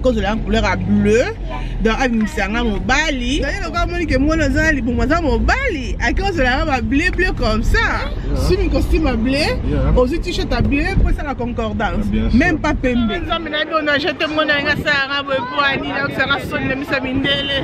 cause de la couleur à bleu donc abimsanga mobali d'ailleurs quand on dit que moi nazali bon moi ça mobali à cause de la bleu comme ça sur un costume à bleu aussi t-shirt à bleu pour ça la concordance même pas pembe ça me n'a on a jeté mon anga ça ra pour ani donc ça ra sonne mi sa mindele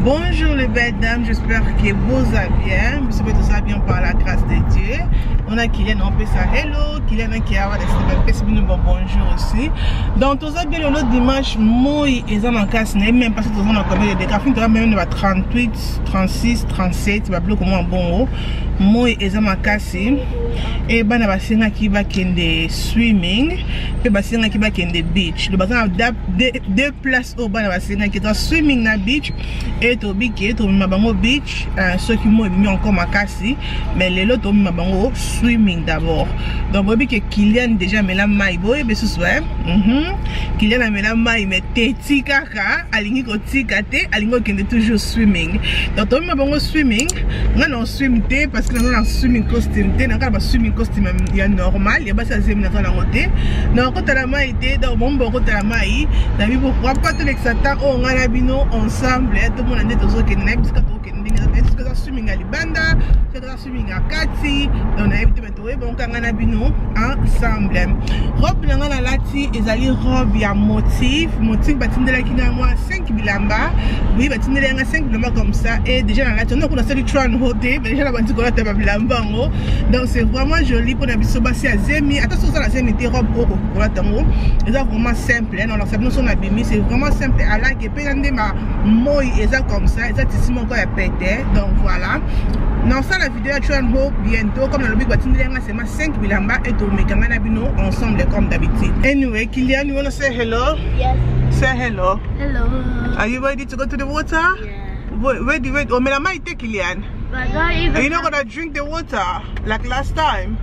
Bonjour les belles dames, j'espère que vous allez bien. Vous savez tout ça bien par la grâce de Dieu. On a Kylian, on peut ça hello, Kylian qui a bonjour aussi. Donc tout ça bien le dimanche, moi et ça m'en casse même parce que tout ça on a combien de décafines, tu vas même 38, 36, 37, tu vas plus comment bon haut. Moi et ça m'en casse et ben on va singa qui va kende swimming, et ben singa qui va kende beach. Le bazar deux places au ben on va singa qui est swimming na beach et to biké to mabango beach, ceux qui m'ont mis encore ma casse, mais les autres mabango swimming d'abord. Donc vous que Kylian déjà met la maille boy be ce soir. Kylian a mis la maille mais teti kaka alingi ko tikate alingo kende toujours swimming. Donc to mabango swimming, on swim té parce que on a swimming costume té, on a swimming costume ya normal, il y a pas ça zemi na la côté. Donc quand la maille té donc bon bon quand la maille, la vie pourquoi pas tout l'exata on a la bino ensemble tout le monde est tous OK na biscuit OK est-ce que ça swimming à libanda, c'est ça swimming à Kati, donc on a évité mettre bon quand on a bino ensemble. Robe na la lati ezali robe ya motif batindela kina moi 5 bilamba, oui batindela nga 5 bilamba comme ça et déjà na lati on a sali tron hoté, mais déjà la bandi kola ta bilamba ngo. Donc c'est vraiment joli pour na biso basi ya zemi. Attention ça la zemi té robe oko kola tango. C'est vraiment simple, non alors ça nous son abimi, c'est vraiment simple à la que pende ma moi eza comme ça, eza tissimo encore ya pété. Donc voilà. Non ça la vidéo tu en bientôt comme dans le big batindela nga c'est ma 5 bilamba et to mekanga na bino ensemble comme d'habitude. Anyway, Kylian, you want to say hello? Yes. Say hello. Hello. Are you ready to go to the water? Yeah. Wait. Oh, mais la main était Kylian. But not even. Are you not gonna drink the water like last time?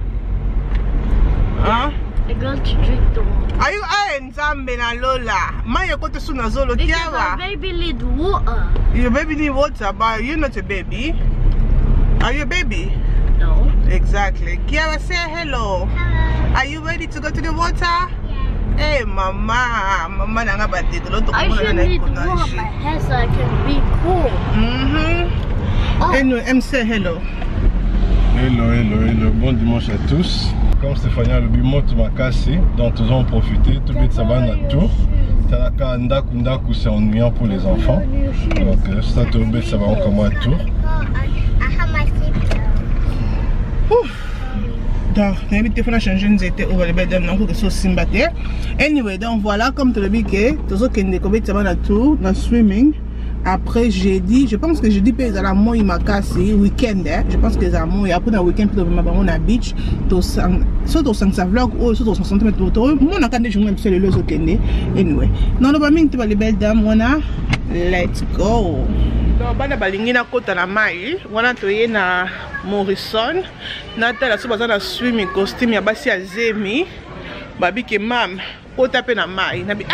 Huh? I'm going to drink the water. Are you eyeing Zambe na Lola? Maya kote suna zolo Because tiawa. my baby needs water. Your baby need water, but you're not a baby. Are you a baby? No. Exactly. Kiara, say hello. Hello. Are you ready to go to the water? Yeah. Hey, mama nanga bate I should need to warm my hair so I can be cool. Oh. Anyway, M say hello. Hello. Bon dimanche à tous. Comme Stéphanie a le bimot m'a cassé, donc tous ont profité, tout le monde ça va à tour. Tanaka ndaku c'est ennuyant pour les enfants. Donc ça tout le ça va encore moins à tour. Donc, on a changé nous étaient au le bedam donc que sauce simbaté. Anyway, donc voilà comme tu le dis que tous qui ne connaissent pas la tour dans swimming. Après jeudi, je pense que jeudi peut à la moi il m'a cassé week-end je pense que ça moi après dans week-end plutôt on a beach to surtout 500 vlog ou surtout 60 cm autour moi on a quand des jours même c'est le week-end anyway non pas mine tu vas les belles dames on a let's go. Donc bana balingi na kota na mai wana toye na Morrison na tala so bazana swimming costume ya basi ya zemi babi ke mam kota pe na mai na bi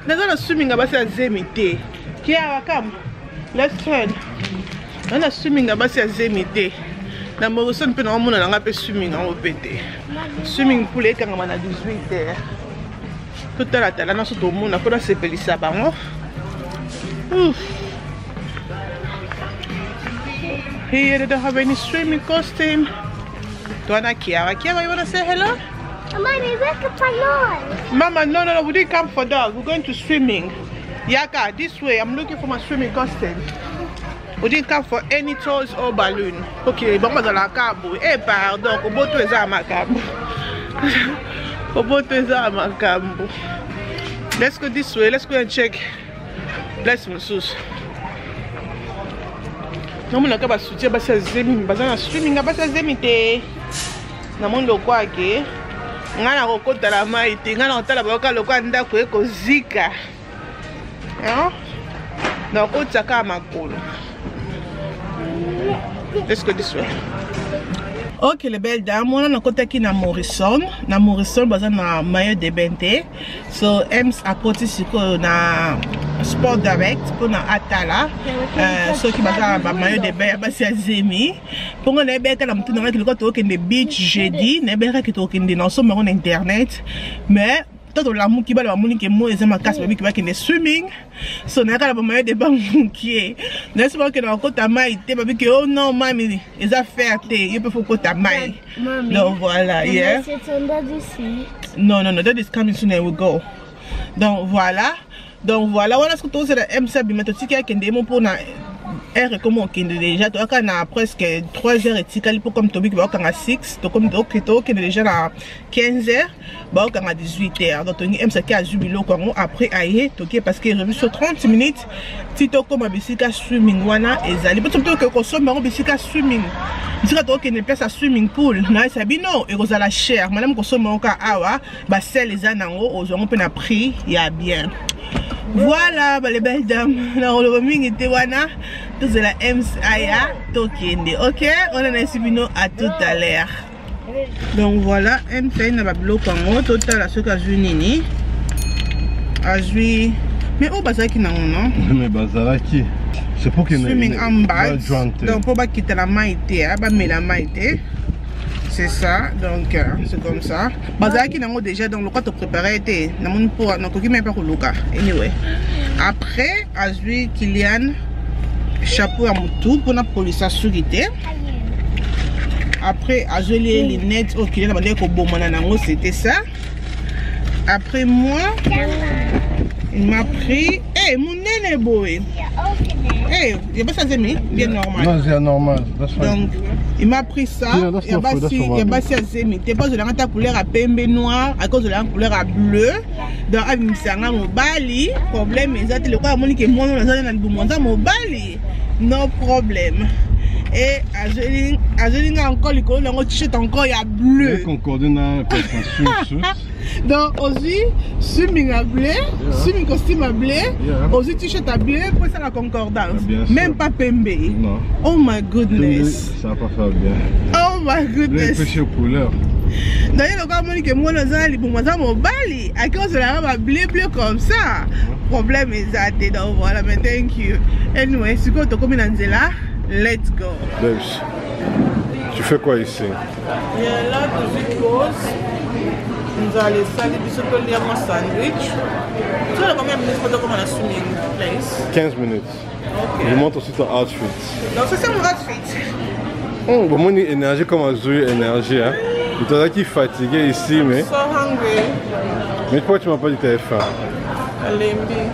nazana swimming ya basi ya zemi te. Kiara, come. Let's turn. On a swimming à base à Zemité. Na Morrison pe na mona nga pe swimming en opété. Swimming pour les quand on a 18h. Tout à l'heure là na so to mona ko na sepelisa bango. Here they don't have any swimming costume. Dona Kiara, you wanna say hello? Mama, look at my Mama, no, we didn't come for dog. We're going to swimming. Yaka, this way. I'm looking for my swimming costume. We didn't come for any toys or balloon. Okay, bon dans la cabo. Eh pardon, koboto eza makambo. Koboto eza makambo. Let's go this way. Let's go and check. Bless my sus. Non mon akaba soutien ba sa zemi, bazana swimming ba sa zemi te. Na mondo kwa ke. Ngana kokota la mai te, ngana otala ba ka lokwa ndako eko zika. Donc, au Tsaka Makolo. Let's go this way. Ok, les belles dames, on a contacté na Morrison. Na Morrison, basé na maillot de bente. So, Ems a côté na Sport Direct pour na Atala. So, qui basé na maillot de bente, basé à Zemi. Pour on a bien que la mouton, on a quelque chose qui est beach jeudi. On a bien que tout qui est dans son internet. Mais tout la mou qui va la mou qui moi et ma casse baby qui va qui est swimming. So na kala ba maillot de bambou qui est. N'est-ce pas que dans côté maille te baby que oh non mamie, ils a fait te, il peut faut côté maille. Donc voilà, yeah. Non, that is coming soon and we go. Donc voilà, voilà ce que tu sais MC bi mettre qui a qui démon pour na R comme on qui déjà toi quand a presque 3 heures et tikali pour comme Toby qui va quand à 6, to comme OK qui est déjà à 15 heures, bah quand à 18 heures. Donc Tony MC qui a jubilo quand après aïe toqué parce qu'il est revenu sur 30 minutes. Si to comme bisika swimming wana ezali peut être que consomme en bisika swimming. Si tu as une place à swimming pool, na sabi non et la cher. Madame consomme en cas awa, bah celle les anango aux on peut na prix ya bien. Voilà les belles dames, na roloming était wana. Tout c'est la MSAIA Tokende. Ok, on a un subino à tout à l'heure. Donc voilà, MSAIA n'a pas bloqué en haut. Total à ce cas Junini. A joué. Mais où Bazaki n'a non? Mais Bazaki, c'est pour qu'il swimming en bas. Donc pour pas quitter la maïté, bah mais la maïté. C'est ça, donc c'est comme ça. Bazaki n'a déjà donc le quoi te préparer était. N'a mon pour non coquille même pas pour Luca. Anyway. Après, a joué Kylian. Chapeau à moutou pour la police à sécurité. Après, à jouer les lunettes, ok, il a demandé qu'au bon moment, c'était ça. Après moi, il m'a pris. Hey, mon nez boy. Hey, il n'y a pas ça, c'est bien normal. Non, c'est normal. Donc, il m'a pris ça. Il y a pas ça, c'est mis. T'es pas de la couleur à pembe noir à cause de la couleur à bleu. Donc, il y a un bali. Problème, c'est le quoi, Monique et moi, on a un bali. No problème. Et Ageline a encore le collant, le t-shirt encore il y a bleu. Donc aussi swimming à bleu, swimming costume à bleu, aussi t-shirt à bleu pour ça la concordance. Même pas pembe. Non. Oh my goodness. Ça va pas faire bien. Oh my goodness. Pêcher couleur. D'ailleurs le gars m'a dit que moi dans un pour moi ça mon bali. À cause de la robe bleu comme ça. Problème est até donc voilà mais thank you. Anyway, si tu comme dans là. Let's go. Babes, tu fais quoi ici? Il y a là de pause. Nous allons salir du lire mon sandwich. Tu as combien de minutes pour comment la swimming place? 15 minutes. Ok. Je montre aussi ton outfit. Donc c'est ça mon outfit. Bon, moi, énergie comme un joueur énergie. Hein. Tu es qui fatigué ici, mais. So hungry. Mais pourquoi tu m'as pas dit que tu avais faim? Lembi.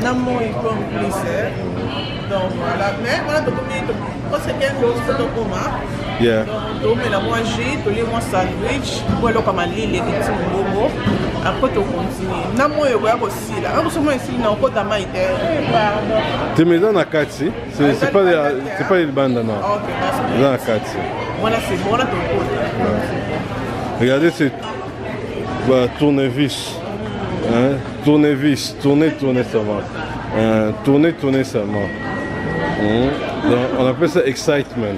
Namo est complice. Donc voilà, mais voilà, donc c'est 15 jours pour ton coma. Yeah. Donc on met la manger, tu lis mon sandwich, ou alors comme aller les petits momo. Après tu continues. Namo est aussi là. On se met ici dans le côté maïté. Tu mets dans la carte ici. C'est pas les bandes non. Ok, merci. Dans la carte ici. Voilà, c'est bon là ton côté. Regardez c'est tournevis. Hein? Tournevis, tourner seulement. Tourner seulement. Donc, on appelle ça excitement.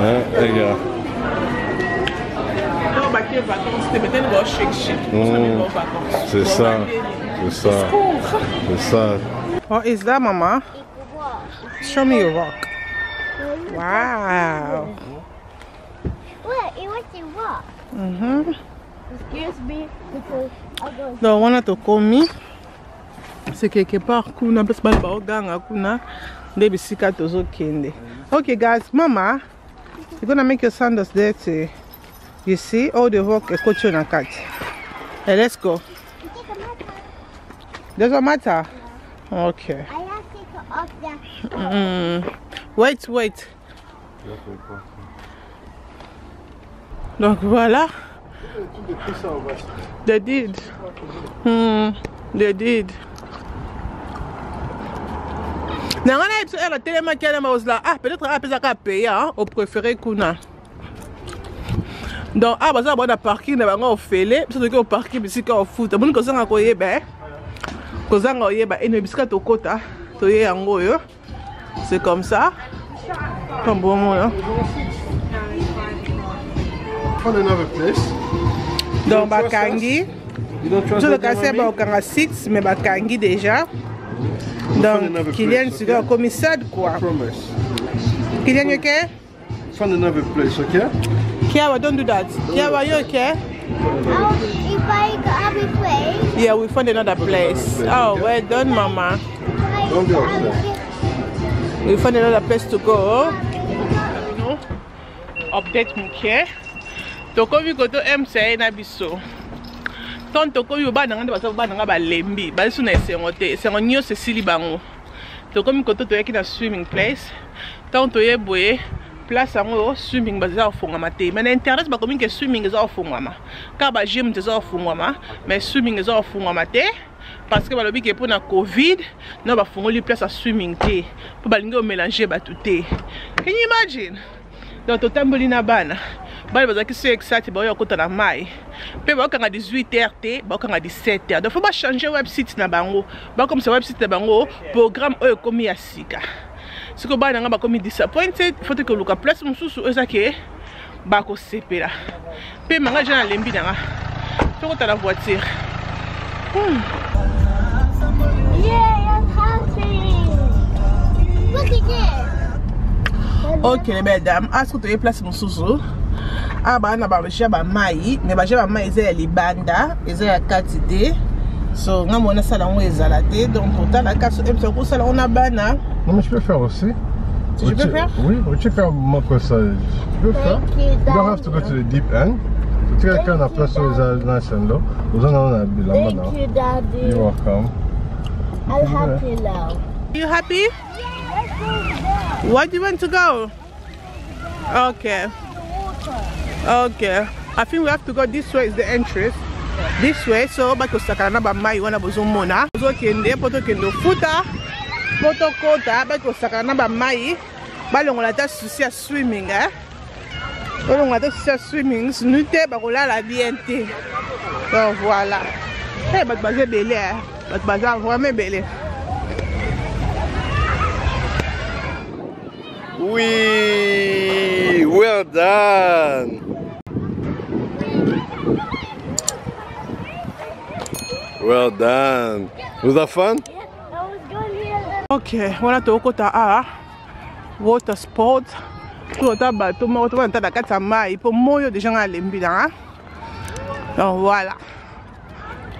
Hein, regarde. C'est ça. C'est ça. C'est ça. What is that, Mama? Show me your rock. Wow. What? It was a rock. Excuse me because I go. Donc, on a tout commis. C'est quelque part kuna parce que ba oganga kuna de bisika tozo kende. Okay guys, Mama, you're gonna make your sandals dirty. You see all the rock is coach on a cat. Hey, let's go. Doesn't matter. Okay. I have to take off that. Wait. Donc voilà. They did. They did. Non, on a la télé là. Ah, peut-être à payer au préféré Kuna. Donc, ah, bah ça, on a parking, on a fait parce que au parking, ici, quand on fout, on a dit que ça, on a yeba, et nous, biscuit au quota, C'est comme ça. Comme bon moment. Find another place. Donc Bakangi. Je le casse à 6 mais Bakangi déjà. Donc Kylian c'est un commissaire quoi. Kylian you okay? Find another place, okay? Kiawa, don't do that. Kiawa, you okay? If I have a place. Yeah, we found another place. Oh, well done, Mama. Don't go upstairs. We found another place to go. Update Muke. Toko vi koto MC na biso. Ton toko vi ba nanga baso ba nanga ba lembi. Ba su na esengote. Sengo nyo se sili bango. Toko mi koto to yaki na swimming place. Ton to ye boye. Place en swimming baza ofungama te mais na internet ba komi ke swimming eza ofungama ka ba gym eza ofungama mais swimming eza ofungama te parce que ba lobi ke pour na covid na ba fungoli place à swimming te pour ba lingi o mélanger ba tout te. Can you imagine? Donc to tamboli na bana bali baza ki so excited ba yo kota na mai pe ba kanga 18h te ba kanga 17h donc faut ba changer website na bango ba comme ça website na bango programme oyo komi ya sika. Si vous avez été disappointed, il faut que vous ayez place mususu ezake bako sepela. Pe manga jana lembi nanga. Faut que tu la voiture. Yeah, I'm happy. Look again. Ok les belles dames, est-ce que tu as place mususu? Ah bah na ba jaba mai, mais ba jaba mai ezali libanda, ezali quantité. So nga mona sala ngo ezalate donc total la casse ko sala on a bana. Non mais je peux faire aussi. Tu peux faire? Oui, tu peux faire mon passage. Tu peux faire. You don't have to go to the deep end. Tu as qu'un place sur les nice and low. Vous en avez la main. Thank you, Daddy. You're welcome. I'm happy now. You happy? Let's go. Where do you want to go? Okay. Okay. I think we have to go this way is the entrance. This way, so back to Sakana Bamai, one of Zumona. So kende, poto kendo futa, poto kota, back to Sakana Bamai. Balong la ta souci à swimming, eh? Balong la ta souci à swimming, snute, barola la BNT. Donc voilà. Eh, bat bazé belé, eh? Bat bazar vraiment belé. Oui, well done. Well done. Was that fun? Yeah, I was going here. Okay, wana tokota a water sport. Tota bateau mo to ntata kata mai po moyo de gens lembi là. Donc voilà.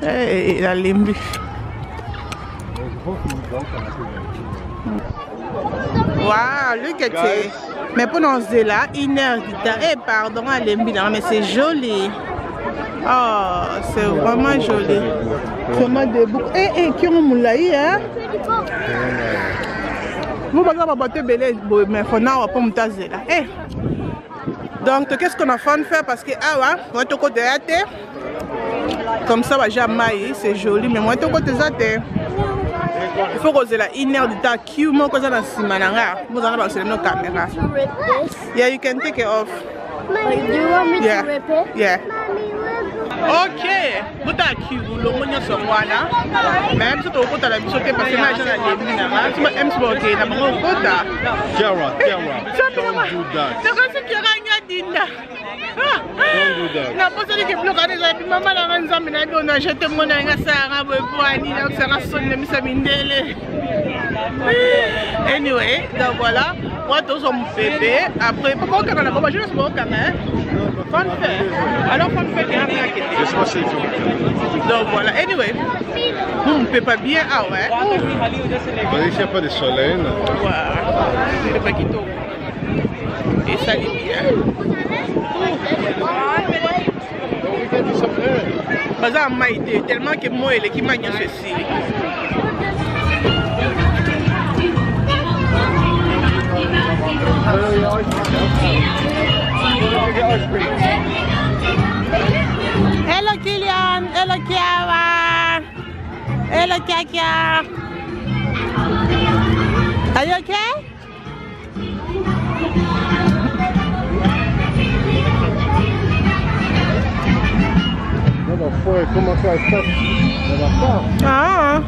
Eh la lembi. Wow, look at it. Mais pour nous là, 1 heure du temps. Eh pardon à lembi là, mais c'est joli. Oh, c'est vraiment joli. Vraiment des boucles. Eh, qui ont moulaï, hein? Vous voyez, on va battre belé, mais il faut pas monter là. Eh. Donc, qu'est-ce qu'on a fait de faire? Parce que, ah ouais, moi, tu côté de la terre. Comme ça, va jamais, c'est joli, mais moi, tu côté de la terre. Il faut que la 1 heure de temps. Qui m'a causé dans ce mananga? Vous en avez nos caméras. Yeah, you can take it off. Mommy, do you want me to rip it? Yeah. Ok, vous avez qui vous le monnaie sur moi là. Même si tu as côté la bisoté parce que moi j'ai la ligne là. Tu m'as aimé ok, na mon côté. Kiara, don't do that. C'est comme ça qu'il y a rien dinda. Don't do that. Na pas ça que bloquer les amis maman la ranza mina on a jeté mon anga ça nga bo ani là ça nga sonne mi sa mindele. Anyway, donc voilà, moi tous on bébé après pourquoi on a pas juste mon caméra. Fun fait. Alors fun fait rien à Laisse-moi c'est tout. donc voilà, anyway, on ne peut pas bien, ah ouais. Il n'y a pas de soleil. Voilà, c'est pas qui tombe. Et ça est bien. Parce que m'a été tellement que moi et l'équipe m'a ceci. Hello Kylian, hello Kiara, hello Kaka. Are you okay? Comment ça se passe? Ah.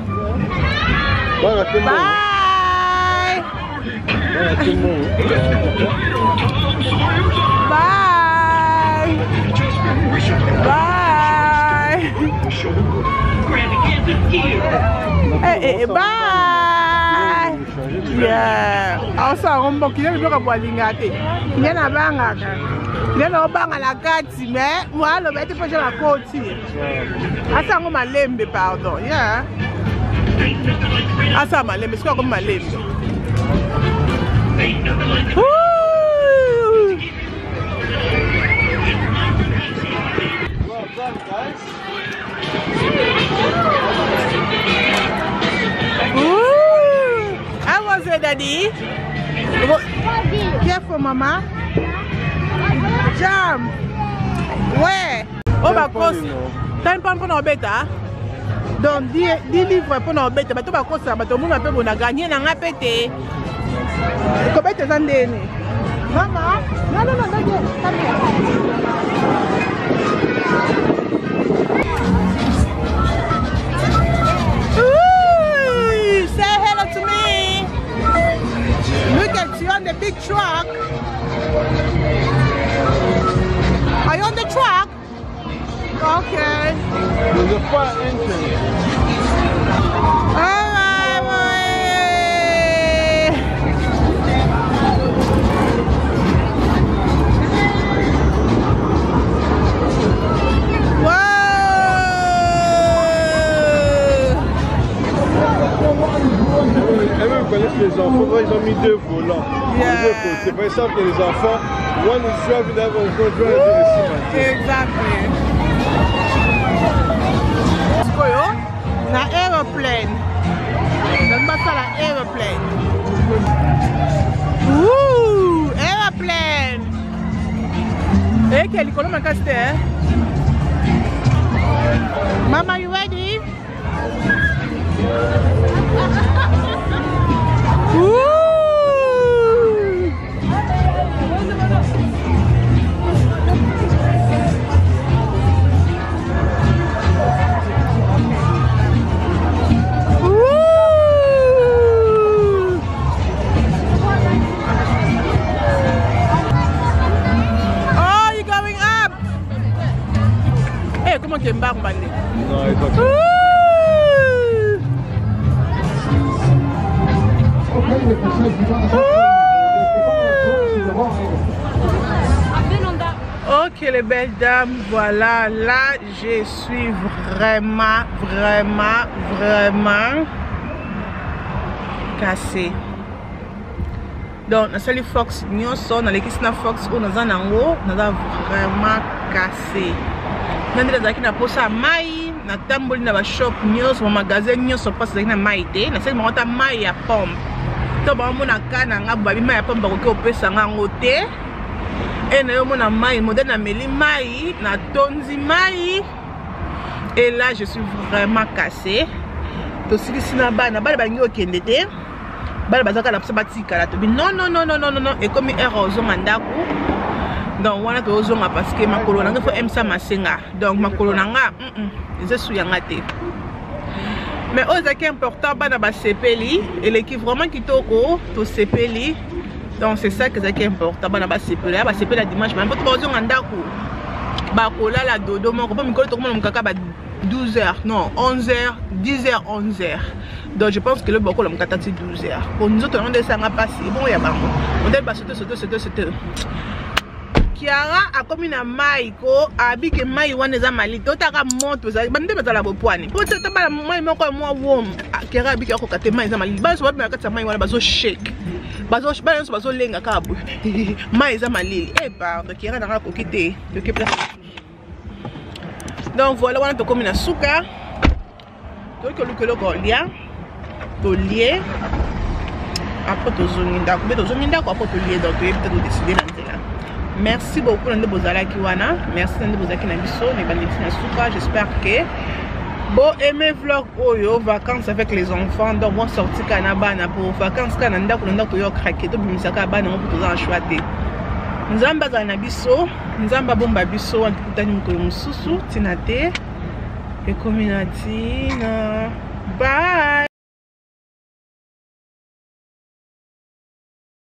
Voilà, c'est bon. Bye. Bye. Bye. Hey, bye. Yeah. Also, on va qu'il y a le boalingate. Il y a la banque. Il y a le banque à la carte, mais moi, le bête pas la côte. Ah, ça, on m'a lembe, pardon. Yeah. Ah, ça, m'a lembe. C'est quoi comme ma lembe? How was it, Daddy? Careful, Mama. Jam. Ouais. Oh, ma cause. T'as une pomme pour nos bêtes, hein? Donc, 10 livres pour nos bêtes. Mais tu vas cause ça. Mais tout le monde a fait bon à gagner. On a pété. Comment tu t'en donnes? Maman? Non, non, non, non. Say hello to me. Look at you on the big truck. Are you on the truck? Okay. There's a fire engine. All right, Vous connaissez les enfants, ils ont mis 2 volants. Yeah. C'est pas ça que les enfants, one is driving, the other is not driving. Exactly. Na aeroplane. Donc pas ça la aeroplane. Ouh, aeroplane. Eh, quel école m'a cassé, hein? Mama, you ready? Ouh. Comment tu embarques, Balé? Non, il faut pas. Ok les belles dames, voilà, là je suis vraiment cassée. Donc na sali Fox nyonso na lekisi na Fox o naza nango naza vraiment cassée. Nandela zaki na posa mai na tamboli na ba shop nyonso ba magasin nyonso posa zaki na mai te na sali mangota mai ya pompe. To ba mona kana nga babi mai ya pompe ba ko pesa nga ngote. Et na yo mona mai modèle na meli mai na tonzi mai. Et là je suis vraiment cassée. To sisi na bana bangi okende te. Bala bazaka la batika la to non non non non non non et comme erozo mandaku. Donc wana to ozonga parce que makolo nanga fo emsa masenga. Donc makolo nanga je suis yanga te. Mais ose qui important bana ba sepeli et l'équipe vraiment kitoko to sepeli. Donc c'est ça que c'est important bana ba sepeli ba sepeli dimanche même pas ozonga ndaku. Ba kola la dodo moko pas mikolo to ko mukaka ba 12h, non, 11h, 10h, 11h. Donc je pense que le beaucoup le mukatati 12h. Pour nous autres on est ça n'a pas si bon ya bango. On est pas sauter. Kiara a comme une maïko abi que maï wana za mali to taka monte za bande bezala bopwane. Po tata ba maï moko moi wom Kiara abi ko kate maï za mali. Ba so ba na kata maï wana bazo shake. Bazo lenga kabu. Maï za mali. Eh pardon Kiara na ko kité. De que place. Donc voilà, on a comme une souka. Donc le golia. To lié. Après to zoninda, ko to zoninda ko après to lié donc tu peux décider là. Merci beaucoup de bozala kiwana. Merci de bozaki na biso ne banditi na souka. J'espère que bon aimer vlog oyo vacances avec les enfants. Donc on sorti kanabana pour vacances kananda ko ndako yo craquer to bimisaka bana mo pour to za choiter. Nzamba za na biso, nzamba bomba biso antikutani mukolo mususu tinate e community na bye.